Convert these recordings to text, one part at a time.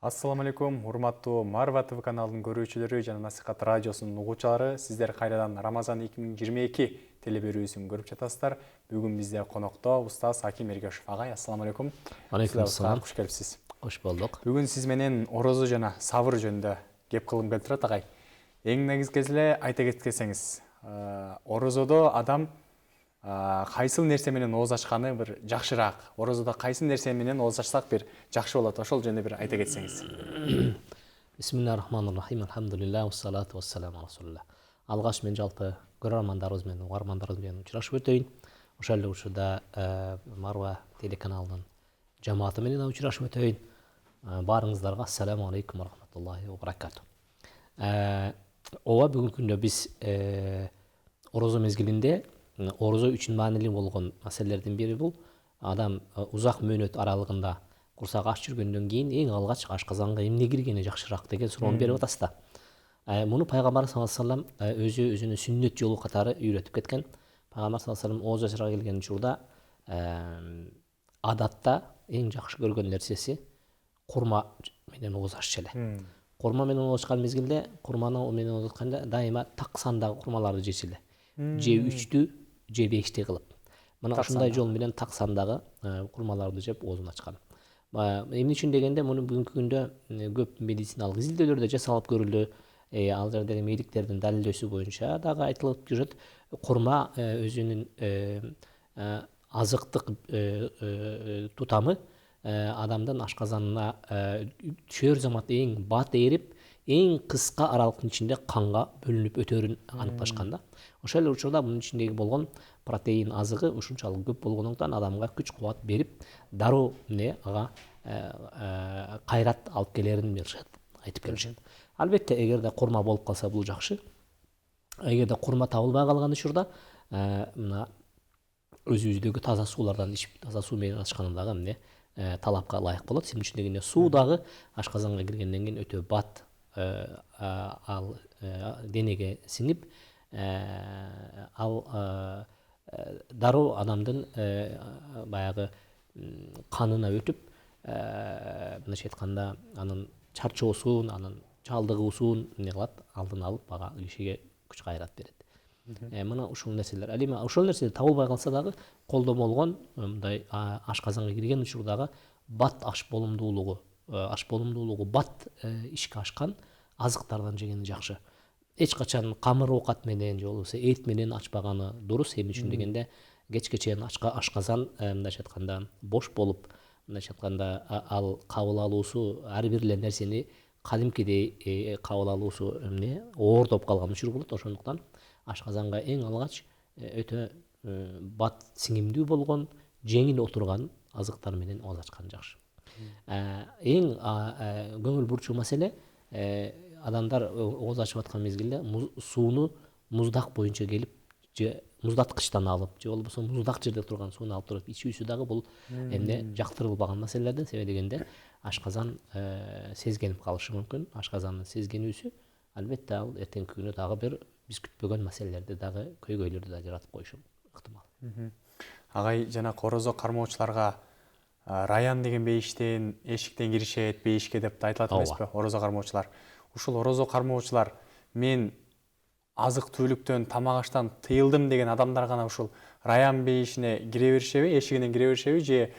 Ассаламу алейкум, урматтуу Марва ТВ каналынын көрүүчүлөрү жана Насихат радиосунун угуучулары, сиздер кайрадан Рамазан 2022 телеберүүсүн көрүп жатасыздар. Бүгүн бизде конокто устаз Аким Эргешов агай. Ассаламу алейкум. Алейкум ассалам. Куш келипсиз. Кош болдук. Бүгүн сиз менен орозо жана сабыр жөнүндө кеп кылгым келип турат агай. Эң негизги эле айта кетсеңиз, орозодо адам кайсыл нерсе менен ооз ачканы бир жакшыраак, орозодо кайсы нерсе менен ооз ачсак бир жакшы болот, ошол жөнүндө бир айта кетсеңиз. Бисмиллахир-рахманир-рахим. Алхамдулилlah, вассалату вассаламу ала расулилlah. Алгаш мен жалпы көрөрмандарыбыз менен, угармандарыбыз менен учурашып өтөйүн. Ошол эле учурда Марва телеканалынын жамааты менен учурашып өтөйүн. Баарыңыздарга ассаламу алейкум ва рахматуллахи ва баракату. Ооба, бүгүнкү күндө биз орозо мезгилинде орозо үчүн маанилүү болгон маселелердин бири бул адам узак мөөнөт аралыгында курсак аш жүргөндөн кийин эң алгач ашказанга эмне киргени жакшыраак деген суроону берип атасыз да. Муну пайгамбар саллаллаху алейхи ва саллям өзү өзүнүн сүннөт жолу катары үйрөтүп кеткен. Пайгамбар саллаллаху алейхи ва саллям ооз ачарга келген учурда адатта эң жакшы көргөн нерсеси курма менен ооз аччу эле. Курма менен ооз ачкан мезгилде курманы менен ооз ачканда дайыма так сандагы курмаларды жечү эле. Же 3-түү, же 5-ти кылып. Мына ушундай жол менен так сандагы курмаларды жеп оозун ачкан. Эмне үчүн дегенде, муну бүгүнкү күндө көп медициналык изилдөөлөрдө жасалып көрүлдү. Ал жердеги медиктердин далилдөөсү боюнча дагы айтылып жүрөт. Курма өзүнүн азыктык тутамы адамдын ашказанына түшөр замат эң бат эрип, эң кыска аралыктын ичинде канга бөлүнүп өтөрүн аныкташкан да. Ошол эле учурда мунун ичиндеги болгон протеин азыгы ушунчалык көп болгондуктан адамга күч кубат берип, дароо ага кайрат алып келерин айтып келишет. Албетте, эгерде курма болуп калса бул жакшы. Эгерде курма табылбай калган учурда мына өзүбүздөгү таза суулардан ичип, таза суу менен ачканы дагы талапка ылайык болот. Эмне үчүн дегенде, суу дагы ашказанга киргенден кийин өтө бат ал денеге сиңип, ал дароо адамдын баягы канына өтүп, мындайча айтканда, анын чарчоосун, анын чалдыгуусун эмне кылат, алдын алып, ага кишиге күч кайрат берет. Мына ушул нерселер. Ал эми ошол нерсе табылбай калса дагы колдо болгон мындай ашказанга кирген учурдагы бат аш болумдуулугу бат ишке ашкан азыктардан жегени жакшы. Эч качан камыр оокат менен же болбосо эт менен ачпаганы дурус. Эмне үчүн дегенде, кечке чейин ашказан мындайча айтканда бош болуп, мындайча айтканда ал кабыл алуусу ар бир эле нерсени кадимкидей кабыл алуусу оордоп калган учур болот. Ошондуктан ашказанга эң алгач өтө бат сиңимдүү болгон, жеңил отурган азыктар менен ооз ачкан жакшы. Эң көңүл бурчуу маселе, адамдар ооз ачып аткан мезгилде сууну муздак боюнча келип, же муздаткычтан алып, же болбосо муздак жерде турган сууну алып туруп ичүүсү дагы бул жактырылбаган маселелерден. Себеби дегенде, ашказан сезгенип калышы мүмкүн. Ашказандын сезгенүүсү албетте ал эртеңки күнү дагы бир биз күтпөгөн маселелерди дагы, көйгөйлөрдү да жаратып коюшу ыктымал. Агай, жана орозо кармоочуларга раян деген бейиштен, эшиктен киришет, бейишке деп айтылат эмеспи, орозо кармоочулар. Ушул орозо кармоочулар, мен азык түбөлүктөн, тамак аштан тыйылдым деген адамдар гана ушул раян бейишине кире беришеби, эшигинен кире беришеби, же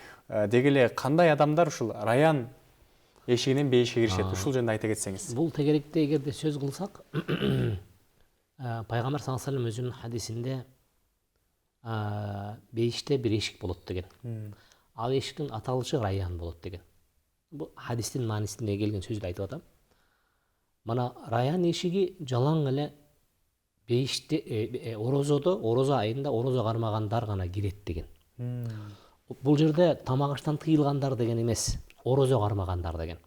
деги эле кандай адамдар ушул раян эшигинен бейишке киришет? Ушул жөнүндө айта кетсеңиз. Бул тегеректе эгерде сөз кылсак, пайгамбар саллаллаху алейхи ва саллям өзүнүн хадисинде бейиште бир эшик болот деген. Ал эшиктин аталышы раян болот деген. Бул хадистин маанисинде келген сөздү айтып атам. Мана раян эшиги жалаң эле бейиште орозодо, орозо айында орозо кармагандар гана кирет деген. Бул жерде тамак аштан тыйылгандар деген эмес, орозо кармагандар деген.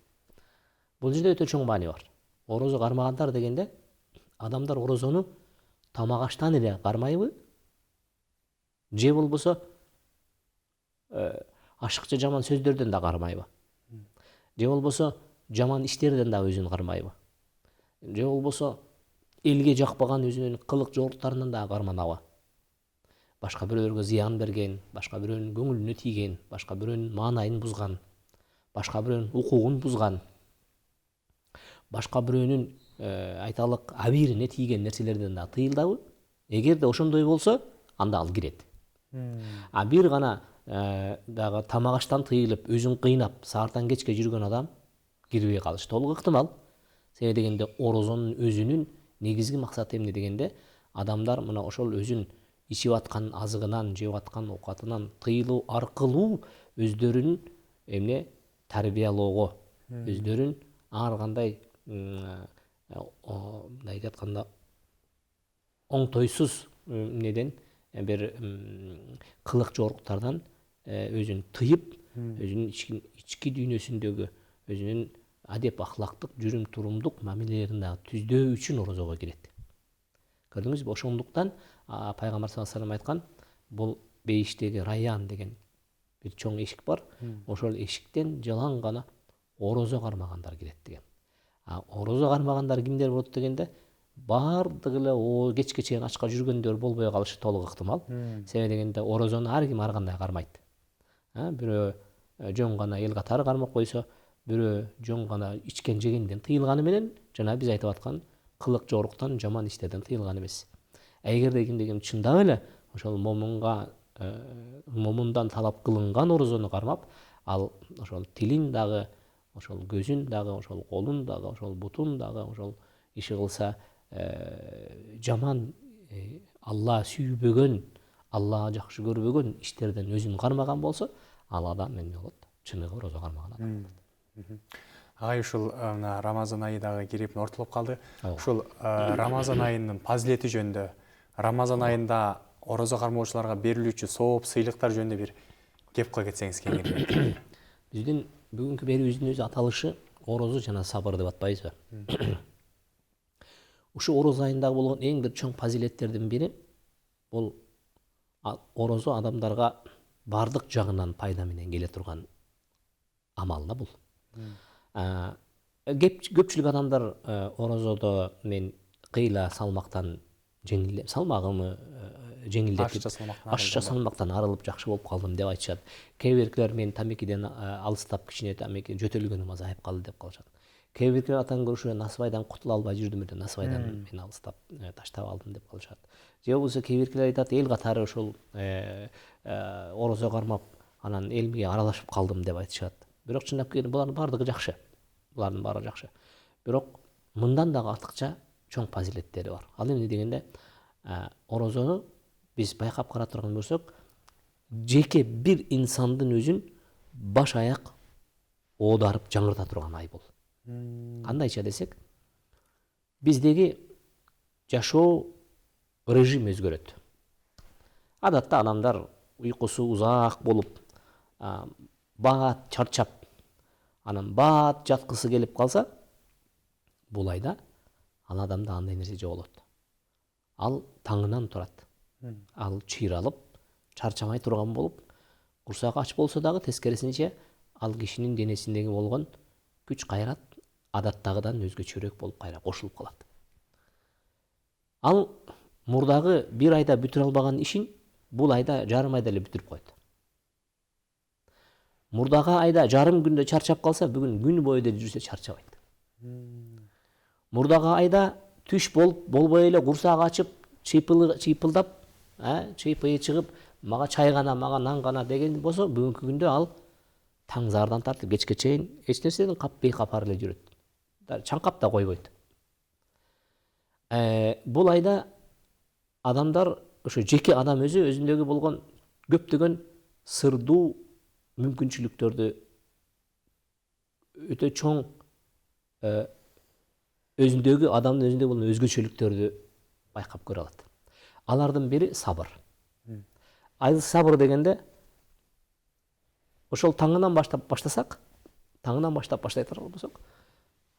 Бул жерде өтө чоң маани бар. Орозо кармагандар дегенде, адамдар орозону тамак аштан эле кармайбы, же болбосо ашыкча жаман сөздөрдөн да кармайбы, же болбосо жаман иштерден да өзүн кармайбы, же болбосо элге жакпаган өзүнүн кылык жоруктарынан да карманабы, башка бирөөлөргө зыян берген, башка бирөөнүн көңүлүнө тийген, башка бирөөнүн маанайын бузган, башка бирөөнүн укугун бузган, башка бирөөнүн айталык абийирине тийген нерселерден да тыйылдабы? Эгерде ошондой болсо, анда ал кирет. А бир гана дагы тамак аштан тыйылып, өзүн кыйнап, саартан кечке жүргөн адам кирбей калышы толук ыктымал. Себеби дегенде орозонун өзүнүн негизги максаты эмне дегенде, адамдар мына ошол өзүн ичип аткан азыгынан, жеп аткан оокатынан тыйылуу аркылуу өздөрүн эмне тарбиялоого, өздөрүн ар кандай мындай айтканда оңтойсуз эмнеден бир кылык жоруктардан өзүн тыйып, өзүнүн ички дүйнөсүндөгү өзүнүн адеп ахлактык жүрүм турумдук мамилелерин дагы түздөө үчүн орозого кирет. Көрдүңүзбү? Ошондуктан пайгамбар саллаллаху алейхи вассалам айткан, бул бейиштеги Райян деген бир чоң эшик бар. Ошол эшиктен жалаң гана орозо кармагандар кирет деген. Орозо кармагандар кимдер болот дегенде, бардыгы эле кечке чейин ачка жүргөндөр болбой калышы толук ыктымал. Себеби дегенде орозону ар ким ар кандай кармайт. Бирөө жөн гана эл катары кармап койсо, бирөө жөн гана ичкен жегенден тыйылганы менен жана биз айтып аткан кылык жоруктан, жаман иштерден тыйылган эмес. Эгерде кимдеген чындап эле ошол момундан талап кылынган орозону кармап, ал ошол тилин дагы, ошол көзүн дагы, ошол колун дагы, ошол бутун дагы, ошол иши кылса жаман, Алла сүйбөгөн, Алла жакшы көрбөгөн иштерден өзүн кармаган болсо, ал адам эмне болот? Чыныгы орозо кармаган адам болот. Агай, ушул мына Рамазан айы дагы кирип ортолуп калды. Ушул Рамазан айынын фазилети жөнүндө, Рамазан айында орозо кармоочуларга берилүүчү сооп, сыйлыктар жөнүндө бир кеп кыла кетсеңиз кеңири. Биздин бүгүнкү берүүбүздүн өзү аталышы орозо жана сабыр деп атпайбызбы? Ушу ороз айында болгон эң бир чоң фазилеттердин бири бул орозо адамдарга бардык жагынан пайда менен келе турган амал да бул. Көпчүлүк адамдар орозодо мен кыйла салмактан салмагымы жеңилдеп, ашча салмактан арылып жакшы болуп калдым деп айтышат. Кээ биркилер мен тамекиден алыстап кичине тамеки жөтөлгөнүм азайып калды деп калышат. Кээ биркилер атаң көрүшү насыбайдан кутула албай жүрдүм эле, насыбайдан мен алыстап таштап алдым деп калышат. Же болбосо кээ биркилер айтат, эл катары ошол орозо кармап, анан элге аралашып калдым деп айтышат. Бирок чындап келгенде булардын баардыгы жакшы. Булардын баары жакшы. Бирок мындан дагы артыкча чоң фазилеттери бар. Ал эмне дегенде, орозону биз байкап карап турган болсок, жеке бир инсандын өзүн баш аяк оодарып жаңырта турган ай бул. Кандайча десек, биздеги жашоо режим өзгөрөт. Адатта адамдар уйкусу узак болуп, баат чарчап, анан баат жаткысы келип калса, бул айда ал адамда андай нерсе жок болот. Ал таңынан турат. Ал чыйралып, чарчамай турган болуп, курсагы ач болсо дагы тескерисинче ал кишинин денесиндеги болгон күч кайрат адаттагыдан өзгөчөрөөк болуп кайра кошулуп калат. Ал мурдагы бир айда бүтүрө албаган ишин бул айда жарым айда эле бүтүрүп коет. Мурдагы айда жарым күндө чарчап калса, бүгүн күн бою деле жүрсө чарчабайт. Мурдагы айда түш болбой эле курсагы ачып, чыйпылдап, чыйпыйы чыгып, мага чай гана, мага нан гана деген болсо, бүгүнкү күндө ал таң зардан тартып кечке чейин эч нерседен каппай капар эле жүрөт. Чаңкап да койбойт. Бул айда адамдар, ошо жеке адам өзүндөгү болгон көптөгөн сырдуу мүмкүнчүлүктөрдү өтө чоң өзүндөгү адамдын өзүндө болгон өзгөчөлүктөрдү байкап көрө алат. Алардын бири сабыр. Сабыр дегенде ошол таңынан баштасак, таңынан баштап баштай турган болсок,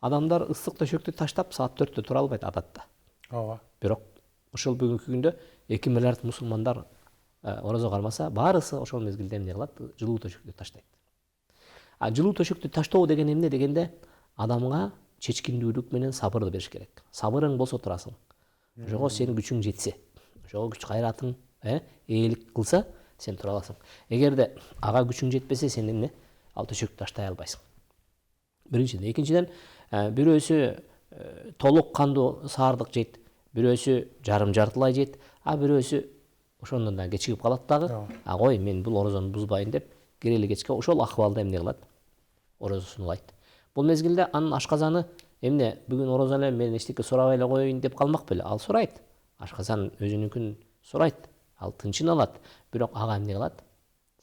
адамдар ысык төшөктү таштап саат 4-тө тура албайт адатта. Ооба. Бирок ошол бүгүнкү күндө 2 миллиард мусулмандар орозо кармаса, баарысы ошол мезгилде эмне кылат? Жылуу төшөктү таштайт. Жылуу төшөктү таштоо деген эмне дегенде, адамга чечкиндүүлүк менен сабырды бериш керек. Сабырың болсо турасың. Ошого сенин күчүң жетсе, ошого күч кайратың ээлик кылса, сен тура аласың. Эгерде ага күчүң жетпесе, сен эмне? Ал төшөктү таштай албайсың. Биринчиден, экинчиден, Бирөөсү толук кандуу саардык жейт, бирөөсү жарым жартылай жейт, а бирөөсү ошондон да кечигип калат дагы. Кой мен бул орозону бузбайын деп кирели кечке ошол акыбалда эмне кылат? Орозосун улайт. Бул мезгилде анын ашказаны эмне бүгүн орозо эле мен эчтеке сурабай эле коеюн деп калмак беле? Ал сурайт. Ашказан өзүнүкүн сурайт. Ал тынчын алат. Бирок ага эмне кылат?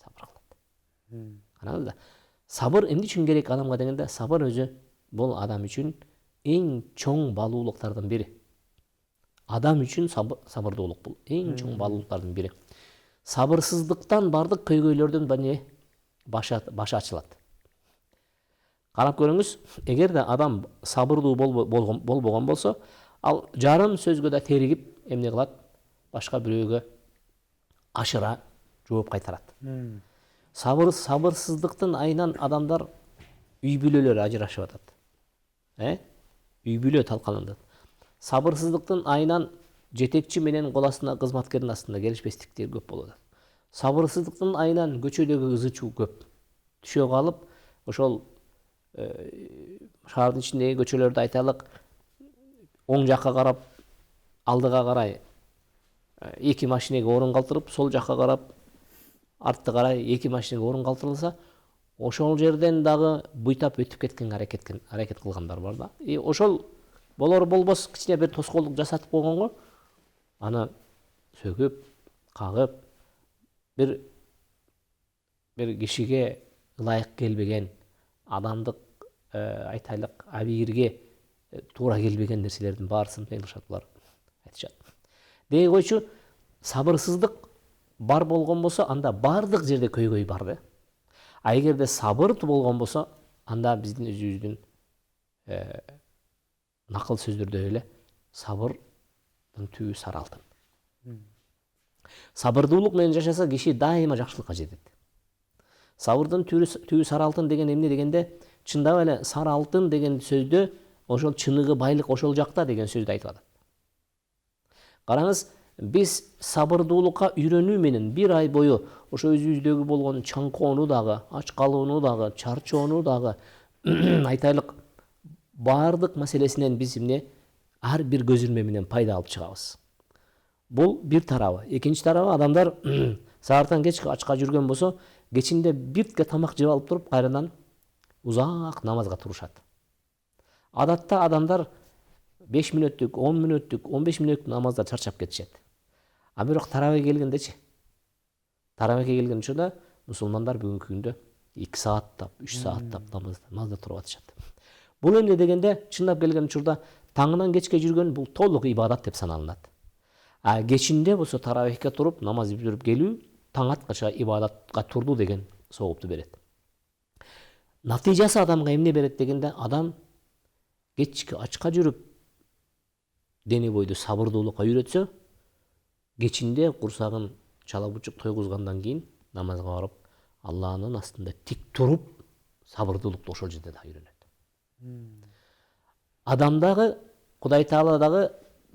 Сабыр кылат. Анан сабыр эмне үчүн керек адамга дегенде, сабыр өзү бул адам үчүн эң чоң баалуулуктардын бири. Адам үчүн сабырдуулук бул эң чоң баалуулуктардын бири. Сабырсыздыктан бардык көйгөйлөрдүн башы ачылат. Карап көрүңүз, эгерде адам сабырдуу болбогон болсо, ал жарым сөзгө да теригип эмне кылат? Башка бирөөгө ашыра жооп кайтарат. Сабырсыздыктын айынан адамдар үй бүлөлөр ажырашып атат. Үй бүлө талкаланат. Сабырсыздыктын айынан жетекчи менен кол астына кызматкердин астында келишпестиктер көп болот. Сабырсыздыктын айынан көчөдөгү ызы чуу көп. Түшө калып, ошол шаардын ичиндеги көчөлөрдү айтайлык, оң жакка карап, алдыга карай эки машинеге орун калтырып, сол жакка карап, артты карай эки машинеге орун калтырылса, ошол жерден дагы буйтап өтүп кеткенге аракет кылгандар бар да. Ошол болор болбос кичине бир тоскоолдук жасатып койгонго, аны сөгүп, кагып, бир кишиге ылайык келбеген, адамдык айтайлык абийирге туура келбеген нерселердин баарысын кыйлышат булар, айтышат. Дей койчу, сабырсыздык бар болгон болсо, анда бардык жерде көйгөй бар да. А эгерде сабыр болгон болсо, анда биздин өзүбүздүн накыл сөздөрдө эле сабырдын түбү сары алтын. Сабырдуулук менен жашаса киши дайыма жакшылыкка жетет. Сабырдын түбү сары алтын деген эмне дегенде, чындап эле сары алтын деген сөздө ошол чыныгы байлык ошол жакта деген сөздү айтып атат. Караңыз, биз сабырдуулукка үйрөнүү менен бир ай бою ошо өзүбүздөгү болгон чаңкоону дагы, ач калууну дагы, чарчоону дагы айтайлык бардык маселесинен биз эмне ар бир көзүрмө менен пайда алып чыгабыз. Бул бир тарабы. Экинчи тарабы, адамдар сааттан кечке ачка жүргөн болсо, кечинде биртке тамак жеп алып туруп, кайрадан узак намазга турушат. Адатта адамдар 5 мүнөттүк, 10 мүнөттүк, 15 мүнөттүк намазда чарчап кетишет. А бирок таравиге келгендечи? Таравиге келген учурда мусулмандар бүгүнкү күндө 2 сааттап, 3 сааттап намазда туруп атышат. Бул эмне дегенде, чындап келген учурда таңынан кечке жүргөн бул толук ибадат деп саналынат. А кечинде болсо таравихке туруп намаз бүтүрүп келүү таң аткача ибадатка турду деген соопту берет. Натыйжасы адамга эмне берет дегенде, адам кечке ачка жүрүп дене бойду сабырдуулукка үйрөтсө, кечинде курсагын чала бучук тойгузгандан кийин намазга барып, Алланын астында тик туруп, сабырдуулукту ошол жерде да үйрөнөт. Адамдагы Кудай Таала дагы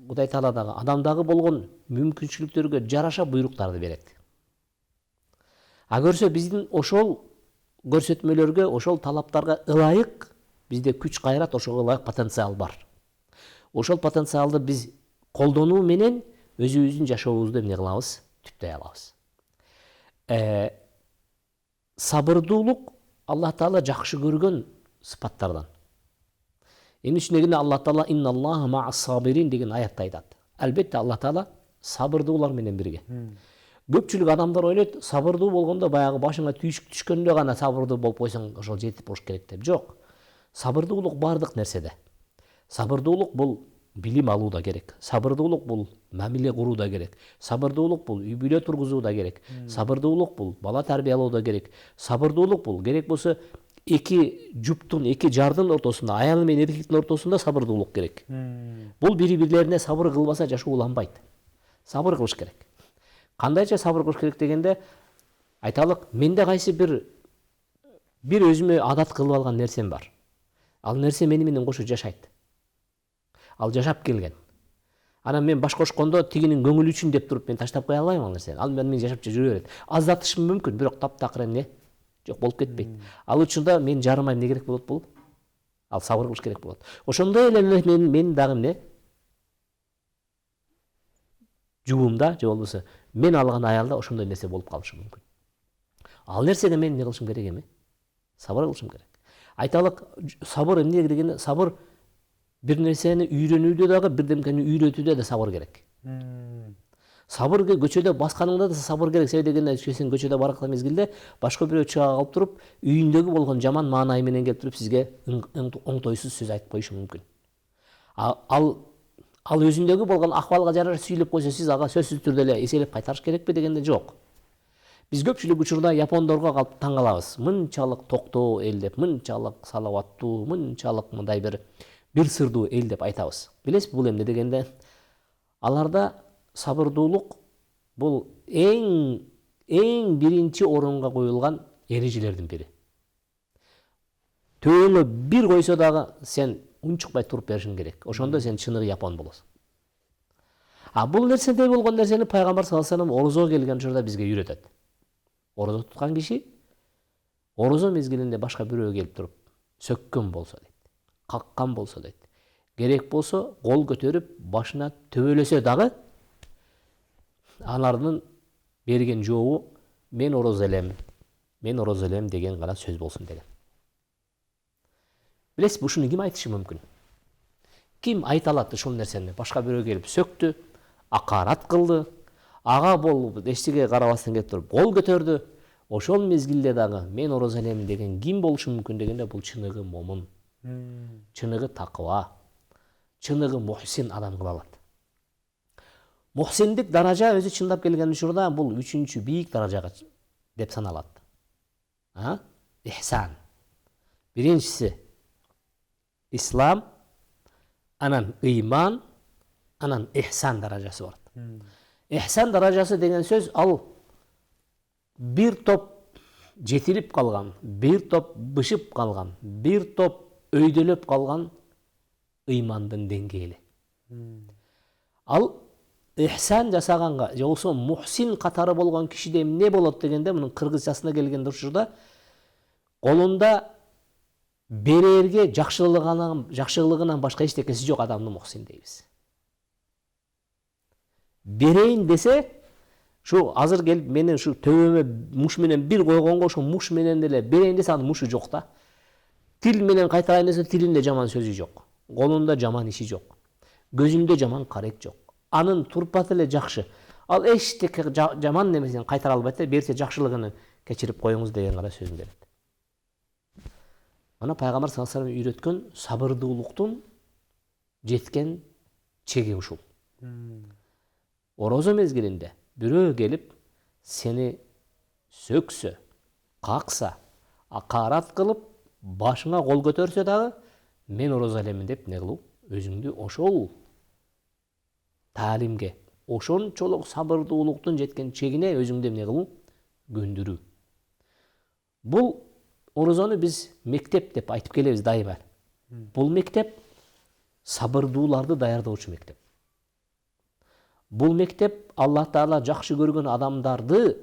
адамдагы болгон мүмкүнчүлүктөргө жараша буйруктарды берет. А көрсө биздин ошол көрсөтмөлөргө, ошол талаптарга ылайык бизде күч кайрат, ошого ылайык потенциал бар. Ошол потенциалды биз колдонуу менен өзүбүздүн жашообузду эмне кылабыз? Түптөй алабыз. Сабырдуулук Аллах Таала жакшы көргөн сыпаттардан. Эмне үчүн дегенде, Аллах Таала инналлаха ма'ас-сабирин деген аятта айтат. Албетте Аллах Таала сабырдуулар менен бирге. Көпчүлүк адамдар ойлойт, сабырдуу болгондо баягы башыңа түйшүк түшкөндө гана сабырдуу болуп койсоң, ошол жетип болуш керек деп. Жок. Сабырдуулук бардык нерседе. Сабырдуулук бул билим алуу да керек. Сабырдуулук бул мамиле куруу да керек. Сабырдуулук бул үй бүлө тургузуу да керек. Сабырдуулук бул бала тарбиялоо да керек. Сабырдуулук бул керек болсо эки жуптун, эки жардын ортосунда, аял менен эркектин ортосунда сабырдуулук керек. Бул бири-бирлерине сабыр кылбаса жашоо уланбайт. Сабыр кылыш керек. Кандайча сабыр кылыш керек дегенде, айталык, менде кайсы бир өзүмө адат кылып алган нерсем бар. Ал нерсе мени менен кошо жашайт. Ал жашап келген. Анан мен баш кошкондо тигинин көңүлү үчүн деп туруп мен таштап кое албайм ал нерсени. Ал мен жашап жүрө берет. Аздатышым мүмкүн, бирок таптакыр эмне жок болуп кетпейт. Ал учурда мен жарыма эмне керек болот бул? ал сабыр кылыш керек болот. Ошондой эле мен дагы эмне жуумда же болбосо мен алган аялда ошондой нерсе болуп калышы мүмкүн. Ал нерсеге мен эмне кылышым керек эми? Сабыр кылышым керек. Айталык, сабыр эмне дегенде, сабыр бир нерсени үйрөнүүдө дагы, бирдемкени үйрөтүүдө да сабыр керек. Сабыр көчөдө басканыңда да сабыр керек. Себеби дегенде сен көчөдө бараткан мезгилде башка бирөө чыга калып туруп, үйүндөгү болгон жаман маанай менен келип туруп сизге оңтойсуз сөз айтып коюшу мүмкүн. Ал өзүндөгү болгон акыбалга жараша сүйлөп койсо, сиз ага сөзсүз түрдө эле эселеп кайтарыш керекпи дегенде жок. Биз көпчүлүк учурда япондорго калып таң калабыз. Мынчалык токтоо эл деп, мынчалык салаваттуу, мынчалык мындай бир сырдуу эл деп айтабыз. Билесизби бул эмне дегенде? Аларда сабырдуулук бул эң биринчи орунга коюлган эрежелердин бири. Төбөңө бир койсо дагы сен унчукпай туруп беришиң керек. Ошондо сен чыныгы япон болосуң. Бул нерседей болгон нерсени пайгамбар саллаллаху алейхи вассалам орозого келген учурда бизге үйрөтөт. Орозо туткан киши орозо мезгилинде башка бирөө келип туруп сөккөн болсо дейт, каккан болсо дейт, керек болсо кол көтөрүп башына төбөлөсө дагы алардын берген жообу мен орозо элем деген гана сөз болсун деген. Билесизби, ушуну ким айтышы мүмкүн? Ким айта алат ушул нерсени? Башка бирөө келип сөктү, акарат кылды, ага болуп эчтеге карабастан келип туруп кол көтөрдү. Ошол мезгилде дагы мен орозо элем деген ким болушу мүмкүн дегенде, бул чыныгы момун, чыныгы такыба, чыныгы мухсин адам кыла алат. Мухсиндик даража өзү чындап келген учурда бул 3-чү бийик даражага деп саналат. Ихсан. Биринчиси ислам, анан ыйман, анан ихсан даражасы бар. Ихсан даражасы деген сөз ал бир топ жетилип калган, бир топ бышып калган, бир топ өйдөлөп калган ыймандын деңгээли. Ал ихсан жасаганга, же болбосо мухсин катары болгон кишиде эмне болот дегенде, мунун кыргызчасына келген учурда колунда берерге жакшылыгынан башка эчтекеси жок адамды мухсин дейбиз. Берейин десе, шу азыр келип мени ушу төбөмө муш менен бир койгонго, ошо муш менен деле берейин десе, анын мушу жок да. Тил менен кайтарайын десе, тилинде жаман сөзү жок, колунда жаман иши жок, көзүндө жаман карек жок. Анын турпаты эле жакшы. Ал эчтеке жаман немесин кайтара албайт да, берсе жакшылыгын кечирип коюңуз деген гана сөзүн берет. Мана пайгамбар саллаллаху алейхи вассалам үйрөткөн сабырдуулуктун жеткен чеги ушул. Орозо мезгилинде бирөө келип сени сөксө, какса, акарат кылып, башыңа кол көтөрсө дагы мен орозо элемин деп не кылуу? Өзүңдү ошол таалимге, ошончолук сабырдуулуктун жеткен чегине өзүңдү эмне кылуу? Көндүрүү. Бул орозону биз мектеп деп айтып келебиз дайыма. Бул мектеп сабырдууларды даярдоочу мектеп. Бул мектеп Аллах Таала жакшы көргөн адамдарды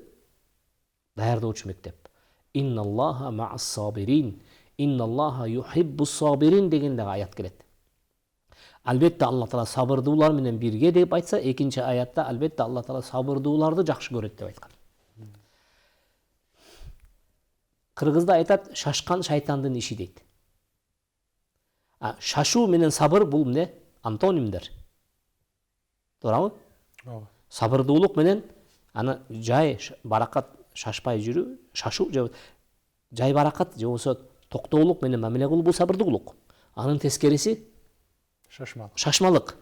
даярдоочу мектеп. Инналлаха ма'ас сабирин, инналлаха юхиббус сабирин дегенде аят келет. Албетте Аллах Таала сабырдуулар менен бирге деп айтса, экинчи аятта албетте Аллах Таала сабырдууларды жакшы көрөт деп айткан. Кыргызда айтат, шашкан шайтандын иши дейт. Шашу менен сабыр бул эмне? Антонимдер. Туурабы? Сабырдуулук менен аны жай баракат шашпай жүрүү, шашу же жай баракат же болсо токтоолук менен мамиле кылуу бул сабырдуулук. Анын тескериси шашмалык.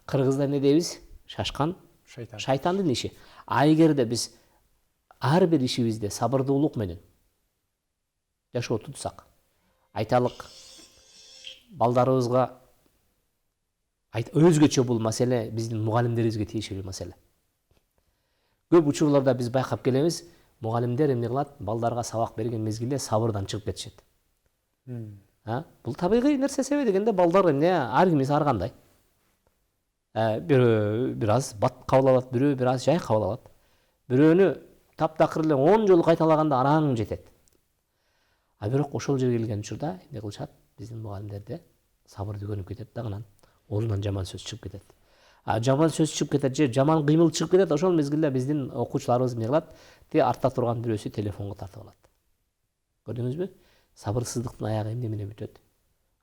Кыргызда эмне дейбиз? Шашкан шайтандын иши. Эгерде биз ар бир ишибизде сабырдуулук менен жашоо тутсак, айталык балдарыбызга өзгөчө бул маселе биздин мугалимдерибизге тиешелүү маселе. Көп учурларда биз байкап келебиз, мугалимдер эмне кылат? Балдарга сабак берген мезгилде сабырдан чыгып кетишет. Бул табигый нерсе, себеби дегенде балдар эмне, ар кимиси ар кандай. Бирөө бир аз бат кабыл алат, бирөө бир аз жай кабыл алат. Бирөөнү таптакыр эле 10 жолу кайталаганда араң жетет. Бирок ошол жерге келген учурда эмне кылышат? биздин мугалимдерде сабырды көнүп кетет да, анан оозунан жаман сөз чыгып кетет. Жаман сөз чыгып кетет же жаман кыймыл чыгып кетет, ошол мезгилде биздин окуучуларыбыз эмне кылат? Тиги артта турган бирөөсү телефонго тартып алат. Көрдүңүзбү? Сабырсыздыктын аягы эмне менен бүтөт?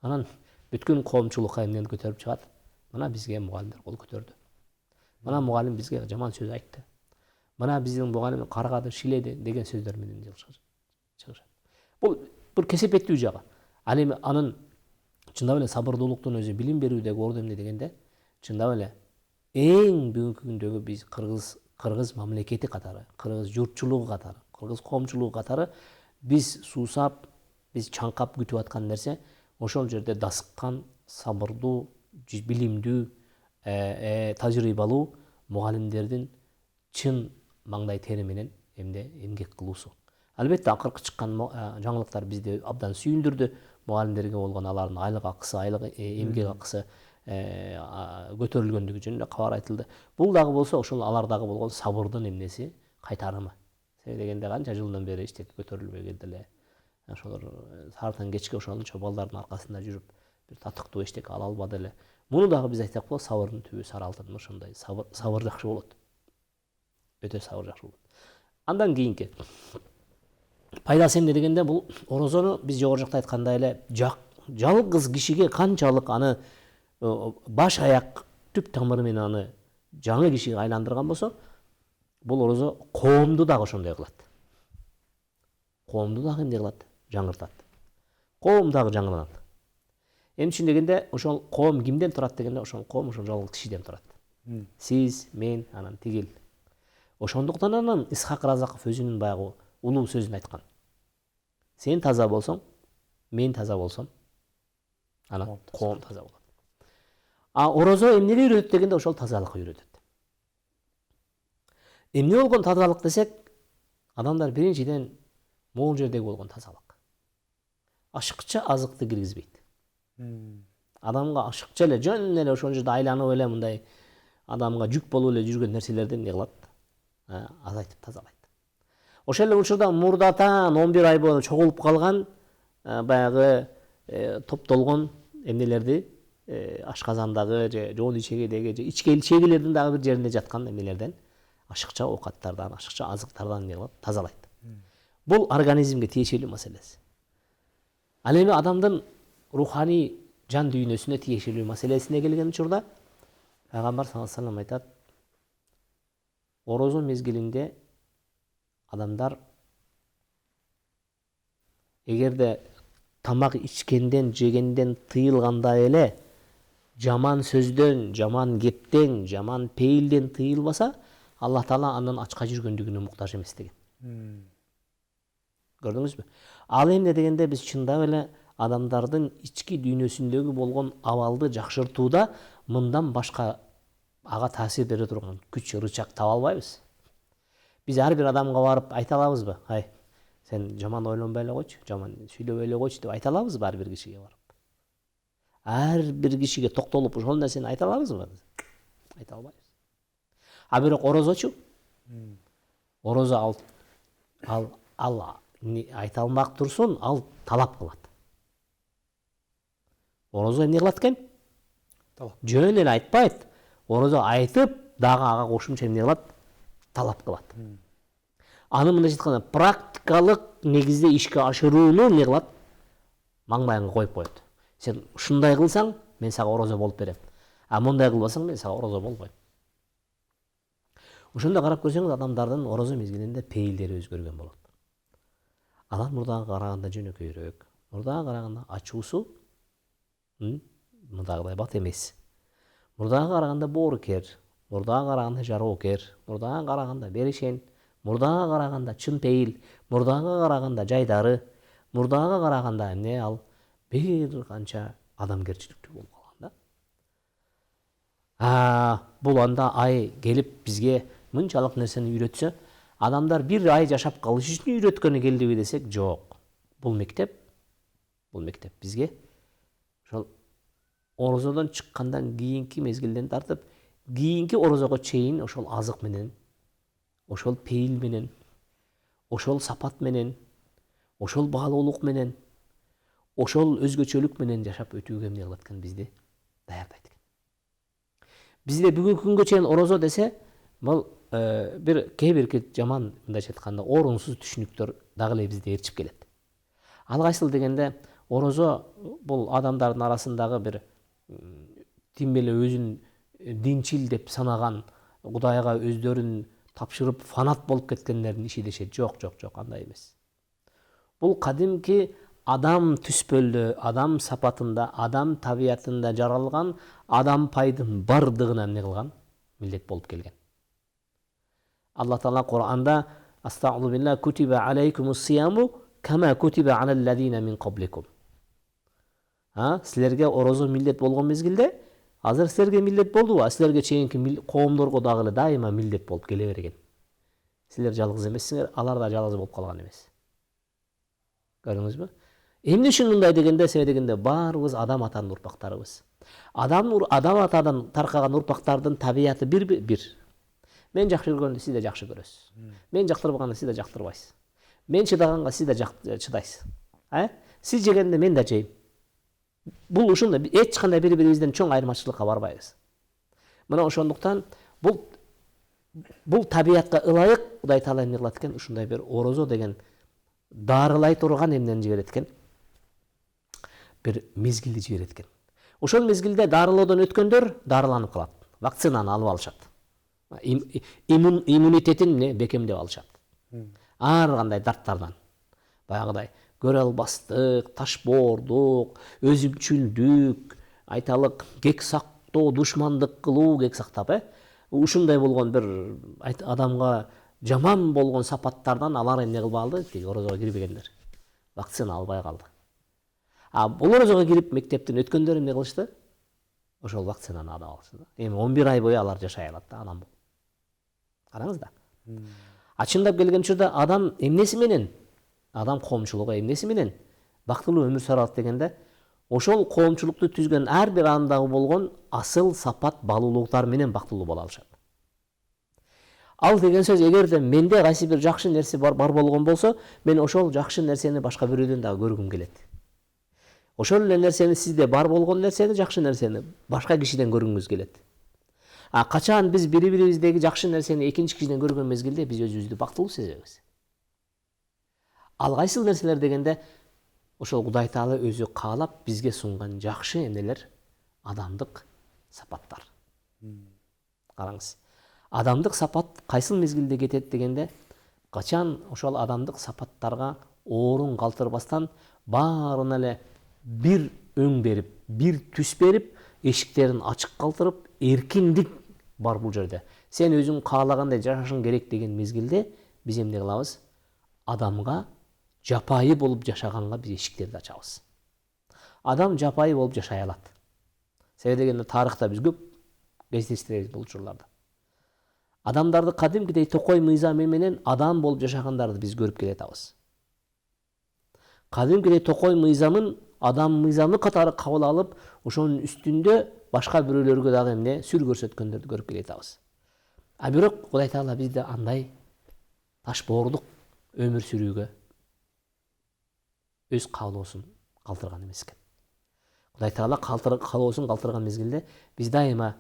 Анан бүткүн коомчулукка эмнени көтөрүп чыгат? Мына бизге мугалимдер кол көтөрдү. Мына мугалим бизге жаман сөз айтты. Мына биздин мугалим каргады, шиледи деген сөздөр менен чыгышат. Бул бир кесепеттүү жагы. Ал эми анын чындап эле сабырдуулуктун өзү билим берүүдөгү орду эмне дегенде, чындап эле эң бүгүнкү күндөгү биз кыргыз мамлекети катары, кыргыз журтчулугу катары, кыргыз коомчулугу катары биз суусап, биз чаңкап күтүп аткан нерсе ошол жерде дасыккан, сабырдуу, билимдүү, тажрыйбалуу мугалимдердин чын маңдай тери менен эмгек кылуусу. Албетте акыркы чыккан жаңылыктар бизди абдан сүйүндүрдү. Мугалимдерге болгон алардын айлык акысы, эмгек акысы көтөрүлгөндүгү жөнүндө кабар айтылды. Бул дагы болсо ошол алардагы болгон сабырдын эмнеси, кайтарымы. Себеби дегенде канча жылдан бери иштеп көтөрүлбөй келди эле. Ошолор саартан кечке ошончо балдардын аркасында жүрүп бир татыктуу эчтеке ала албады эле. Муну дагы биз айтсак болот, сабырдын түбү сары алтын. Ошондой сабыр жакшы болот. Өтө сабыр жакшы болот. Андан кийинки пайдасы эмне дегенде, бул орозону биз жогору жакта айткандай эле жалгыз кишиге канчалык аны баш аяк түп тамыры менен аны жаңы кишиге айландырган болсо, бул орозо коомду дагы ошондой кылат. Коомду дагы эмне кылат? Жаңыртат. Коом дагы жаңыланат. Эми үчүн дегенде, ошол коом кимден турат дегенде, ошол коом ошол жалгыз кишиден турат. Сиз, мен, анан тигил. Ошондуктан анан Исхак Разаков өзүнүн баягы улуу сөзүн айткан. Сен таза болсоң, мен таза болсом, анан коом таза болот. Орозо эмнеге үйрөтөт дегенде, ошол тазалыкка үйрөтөт. Эмне болгон тазалык десек, адамдар биринчиден могул жердеги болгон тазалык. Ашыкча азыкты киргизбейт. Адамга ашыкча эле, жөн эле ошол жерде айланып эле мындай адамга жүк болуп эле жүргөн нерселерден эмне кылат? Азайтып тазалайт. Ошол эле учурда мурдатан 11 ай бою чогулуп калган баягы топтолгон эмнелерди ашказандагы же жоон ичегедеги же ичегилердин дагы бир жеринде жаткан эмнелерден, ашыкча оокаттардан, ашыкча азыктардан эмне кылат? Тазалайт. Бул организмге тиешелүү маселеси. Ал эми адамдын руханий жан дүйнөсүнө тиешелүү маселесине келген учурда Пайгамбар саллаллаху алейхи вассалам айтат: орозо мезгилинде адамдар эгерде тамак ичкенден, жегенден тыйылганда эле жаман сөздөн, жаман кептен, жаман пейилден тыйылбаса, Аллах Таала андан ачка жүргөндүгүнө муктаж эмес деген. Көрдүңүзбү? Ал эмне дегенде, биз чындап эле адамдардын ички дүйнөсүндөгү болгон абалды жакшыртууда мындан башка ага таасир бере турган күч, рычаг таба албайбыз. Биз ар бир адамга барып айта алабызбы? Ай, сен жаман ойлонбой эле койчу, жаман сүйлөбөй эле койчу деп айта алабызбы ар бир кишиге барып? Ар бир кишиге токтолуп ошол нерсени айта алабызбы? Айта албайбыз. Бирок орозочу? Орозо ал айта алмак турсун, ал талап кылат. Орозо эмне кылат экен? Жөн эле айтпайт. Орозо айтып, дагы ага кошумча эмне кылат? Талап кылат. Аны мындайча айтканда, практикалык негизде ишке ашырууну эмне кылат? Маңдайыңа коюп коет. Сен ушундай кылсаң, мен сага орозо болуп берем. Мындай кылбасаң, мен сага орозо болбойм. Ошондо карап көрсөңүз, адамдардын орозо мезгилинде пейилдери өзгөргөн болот. Анан мурдага караганда жөнөкөйрөөк, мурдага караганда ачуусу мындагыдай бат эмес. Мурдага караганда боорукер, мурдага караганда жароокер, мурдага караганда беришен, мурдага караганда чын пейил, мурдага караганда жайдары, мурдага караганда эмне ал бир канча адамгерчиликтүү болуп калган да. Бул анда ай келип бизге мынчалык нерсени үйрөтсө, адамдар бир ай жашап калыш үчүн үйрөткөнү келдиби десек, жок. Бул мектеп бизге ошол орозодон чыккандан кийинки мезгилден тартып, кийинки орозого чейин ошол азык менен, ошол пейил менен, ошол сапат менен, ошол баалуулук менен, ошол өзгөчөлүк менен жашап өтүүгө эмне кылат экен, бизди даярдайт экен. Бизде бүгүнкү күнгө чейин орозо десе, бул бир кээ бирки жаман, мындайча айтканда, орунсуз түшүнүктөр дагы эле бизди ээрчип келет. Ал кайсыл дегенде, орозо бул адамдардын арасындагы бир тим эле өзүн динчил деп санаган, Кудайга өздөрүн тапшырып фанат болуп кеткендердин иши дешет. Жок, андай эмес. Бул кадимки адам түспөлдө, адам сапатында, адам табиятында жаралган адам пайдын бардыгына эмне кылган? Милдет болуп келген. Алла Таала Кур'анда Астагфиру билlah кутиба алейкумус сияму кама кутиба алаллазина мин qablikum. Силерге орозо милдет болгон мезгилде, азыр силерге милдет болдубу? Силерге чейинки коомдорго дагы эле дайыма милдет болуп келе берген. Силер жалгыз эмессиңер, алар да жалгыз болуп калган эмес. Көрдүңүзбү? Эмне үчүн мындай дегенде, себеби дегенде баарыбыз адам атанын урпактарыбыз. Адам атадан таркаган урпактардын табияты бир. Мен жакшы көргөндү сиз да жакшы көрөсүз. Мен жактырбаганды сиз да жактырбайсыз. Мен чыдаганга сиз да чыдайсыз. Сиз жегенди мен да жейм. Бул ушундай эч кандай бири-бирибизден чоң айырмачылыкка барбайбыз. Мына ошондуктан бул табиятка ылайык Кудай Таала эмне кылат экен? Ушундай бир орозо деген дарылай турган эмнени жиберет экен? Бир мезгилди жиберет экен. Ошол мезгилде дарылоодон өткөндөр дарыланып калат. Вакцинаны алып алышат. Иммунитетин бекемдеп алышат. Ар кандай дарттардан. Баягыдай көрө албастык, ташбоордук, өзүмчүлдүк, айталык кек сактоо, душмандык кылуу, кек сактап, ушундай болгон бир адамга жаман болгон сапаттардан алар эмне кылбай алды? Тиги орозого кирбегендер. Вакцина албай калды. Бул орозого кирип мектептен өткөндөр эмне кылышты? Ошол вакцинаны алып алышты. Эми 11 ай бою алар жашай алат да, адам болуп. Караңыз да. Чындап келген учурда адам эмнеси менен, адам коомчулугу эмнеси менен бактылуу өмүр сүрө алат дегенде, ошол коомчулукту түзгөн ар бир андагы болгон асыл сапат балуулуктар менен бактылуу боло алышат. Ал деген сөз, эгерде менде кайсы бир жакшы нерсе бар болгон болсо, мен ошол жакшы нерсени башка бирөөдөн дагы көргүм келет. Ошол эле нерсени, сизде бар болгон нерсени, жакшы нерсени башка кишиден көргүңүз келет. Качан биз бири-бирибиздеги жакшы нерсени экинчи кишиден көргөн мезгилде биз өзүбүздү бактылуу сезебиз. Ал кайсыл нерселер дегенде, ошол Кудай Таала өзү каалап бизге сунган жакшы эмнелер, адамдык сапаттар. Караңыз. Адамдык сапат кайсыл мезгилде кетет дегенде, качан ошол адамдык сапаттарга орун калтырбастан баарына эле бир өң берип, бир түс берип, эшиктерин ачык калтырып, эркиндик бар бул жерде. Сен өзүң каалагандай жашашың керек деген мезгилде биз эмне кылабыз? Адамга жапайы болуп жашаганга биз эшиктерди ачабыз. Адам жапайы болуп жашай алат. Себеби дегенде тарыхта биз көп кездештиребиз бул учурларда. Адамдарды кадимкидей токой мыйзамы менен адам болуп жашагандарды биз көрүп келатабыз. Кадимкидей токой мыйзамын адам мыйзамы катары кабыл алып, ошонун үстүндө башка бирөөлөргө дагы эмне сүр көрсөткөндөрдү көрүп келатабыз. Бирок Кудай Таала бизди андай ташбоордук өмүр сүрүүгө өз каалоосун калтырган эмес экен. Кудай Таала каалоосун калтырган мезгилде биз дайыма